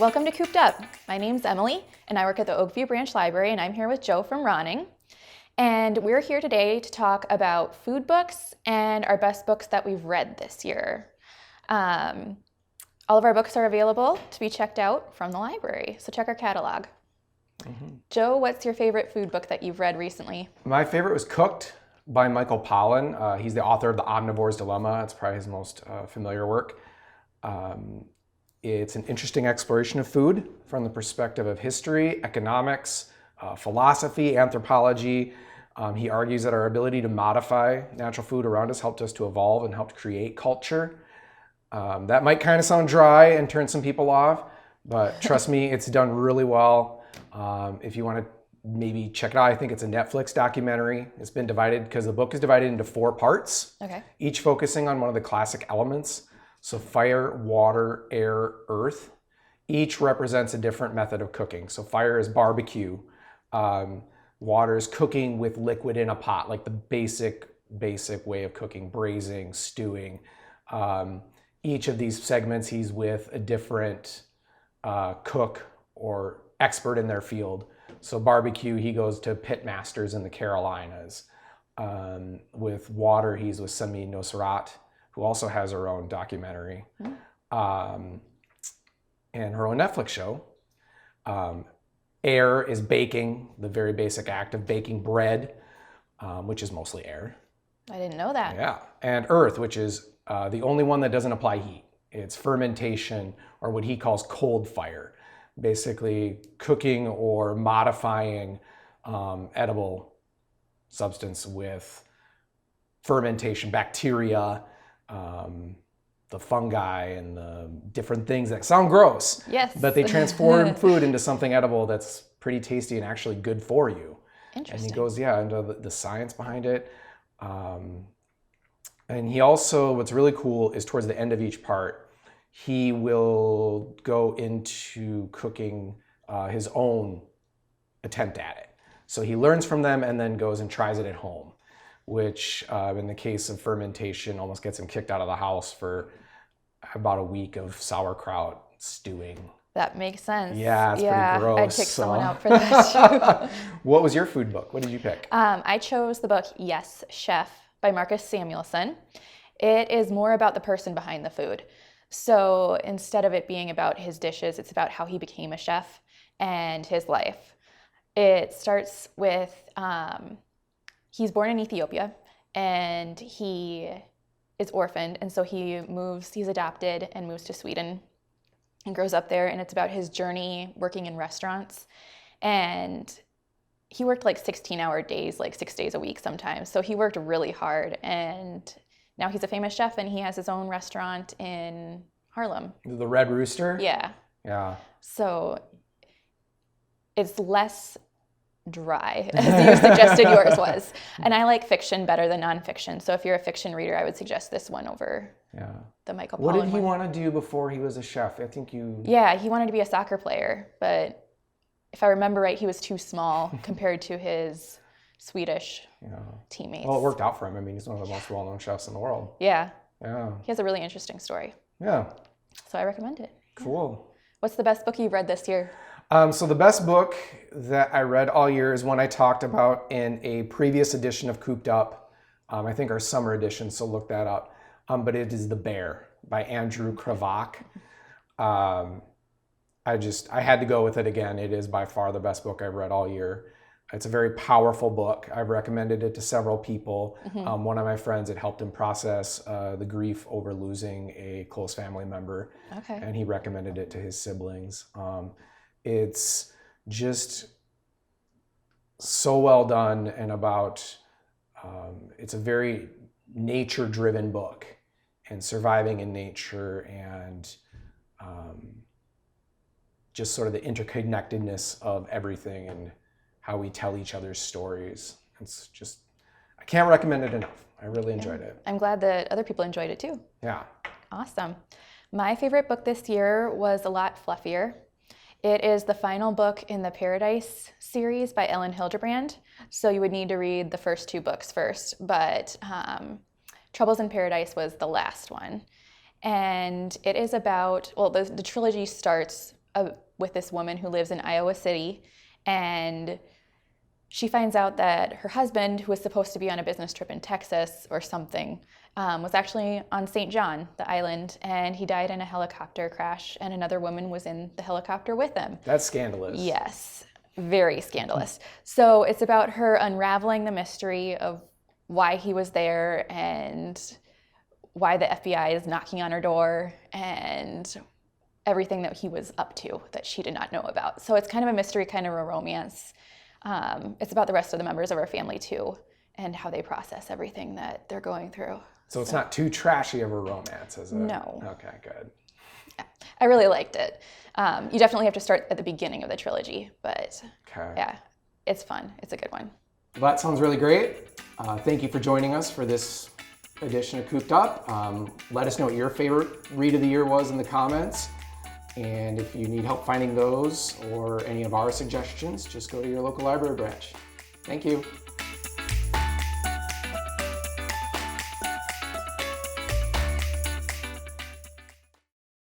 Welcome to Cooped Up. My name's Emily, and I work at the Oakview Branch Library, and I'm here with Joe from Ronning. And we're here today to talk about food books and our best books that we've read this year. All of our books are available to be checked out from the library, so check our catalog. Joe, what's your favorite food book that you've read recently? My favorite was Cooked by Michael Pollan. He's the author of The Omnivore's Dilemma. It's probably his most familiar work. It's an interesting exploration of food from the perspective of history, economics, philosophy, anthropology. He argues that our ability to modify natural food around us helped us to evolve and helped create culture. That might kind of sound dry and turn some people off, but trust me, it's done really well. If you want to maybe check it out, I think it's a Netflix documentary. It's been divided because the book is divided into 4 parts, each focusing on one of the classic elements. So fire, water, air, earth. Each represents a different method of cooking. So fire is barbecue. Water is cooking with liquid in a pot, like the basic way of cooking, braising, stewing. Each of these segments, he's with a different cook or expert in their field. So barbecue, he goes to pit masters in the Carolinas. With water, he's with Sami Nosrat, who also has her own documentary and her own Netflix show. Air is baking, the very basic act of baking bread, which is mostly air. I didn't know that. Yeah, and earth, which is the only one that doesn't apply heat. It's fermentation, or what he calls cold fire. Basically cooking or modifying edible substance with fermentation, bacteria, the fungi and the different things that sound gross. Yes. But they transform food into something edible that's pretty tasty and actually good for you. Interesting. And he goes, into the science behind it. And he also, what's really cool is towards the end of each part, he will go into cooking his own attempt at it. So he learns from them and then goes and tries it at home, which in the case of fermentation almost gets him kicked out of the house for about a week of sauerkraut stewing. That makes sense. Yeah, it's pretty gross. I'd kick someone out for that too. What was your food book? What did you pick? I chose the book Yes, Chef by Marcus Samuelsson. It is more about the person behind the food. So instead of it being about his dishes, it's about how he became a chef and his life. It starts with, he's born in Ethiopia and he is orphaned. And so he's adopted and moves to Sweden and grows up there. And it's about his journey working in restaurants. And he worked like 16-hour days, like 6 days a week sometimes. So he worked really hard. And now he's a famous chef and he has his own restaurant in Harlem. The Red Rooster? Yeah. Yeah. So it's less dry, as you suggested yours was. And I like fiction better than nonfiction. So if you're a fiction reader, I would suggest this one over the Michael Pollan one. What did he want to do before he was a chef? I think you... Yeah, he wanted to be a soccer player. But if I remember right, he was too small compared to his Swedish teammates. Well, it worked out for him. I mean, he's one of the most well-known chefs in the world. Yeah. Yeah. He has a really interesting story. Yeah. So I recommend it. Cool. What's the best book you've read this year? So the best book that I read all year is one I talked about in a previous edition of Cooped Up. I think our summer edition, so look that up. But it is The Bear by Andrew Kravach. I had to go with it again. It is by far the best book I've read all year. It's a very powerful book. I've recommended it to several people. One of my friends, it helped him process the grief over losing a close family member. And he recommended it to his siblings. It's just so well done and about, it's a very nature-driven book and surviving in nature and just sort of the interconnectedness of everything and how we tell each other's stories. It's just, I can't recommend it enough. I really enjoyed it. I'm glad that other people enjoyed it too. Yeah. Awesome. My favorite book this year was a lot fluffier. It is the final book in the Paradise series by Ellen Hildebrand. So you would need to read the first 2 books first, but Troubles in Paradise was the last one. And it is about, well, the trilogy starts with this woman who lives in Iowa City, and she finds out that her husband, who was supposed to be on a business trip in Texas or something, was actually on St. John, the island, and he died in a helicopter crash, and another woman was in the helicopter with him. That's scandalous. Yes, very scandalous. So it's about her unraveling the mystery of why he was there and why the FBI is knocking on her door and everything that he was up to that she did not know about. So it's kind of a mystery, kind of a romance. It's about the rest of the members of our family too, and how they process everything that they're going through. So it's not too trashy of a romance, is it? No. Okay, good. Yeah, I really liked it. You definitely have to start at the beginning of the trilogy, but yeah, it's fun. It's a good one. Well, that sounds really great. Thank you for joining us for this edition of Cooped Up. Let us know what your favorite read of the year was in the comments. And if you need help finding those or any of our suggestions, just go to your local library branch. Thank you.